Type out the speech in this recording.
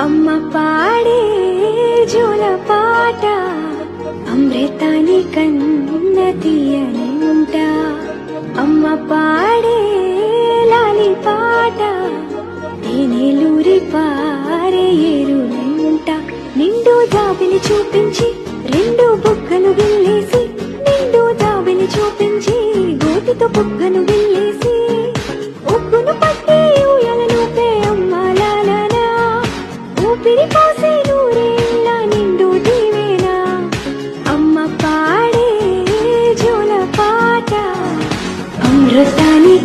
అమ్మ పాడే జోల పాట అమృతాని కన్న తీయనంట. అమ్మ పాడే లాలి పాట తేనెలూరి పారే ఏరునంట. నిండు జాబిలి చూపించి రెండు బుగ్గలు గిల్లేసి, నిండు జాబిలి చూపించి గోటితో బుగ్గను గిల్లేసి, ఉగ్గును పట్టి ఊయలను పే అమ్మ లాలనా, ఊపిరి పోసే నూరేళ్ళ నిండు దీవేనా. అమ్మ పాడే జోల పాట అమృతాని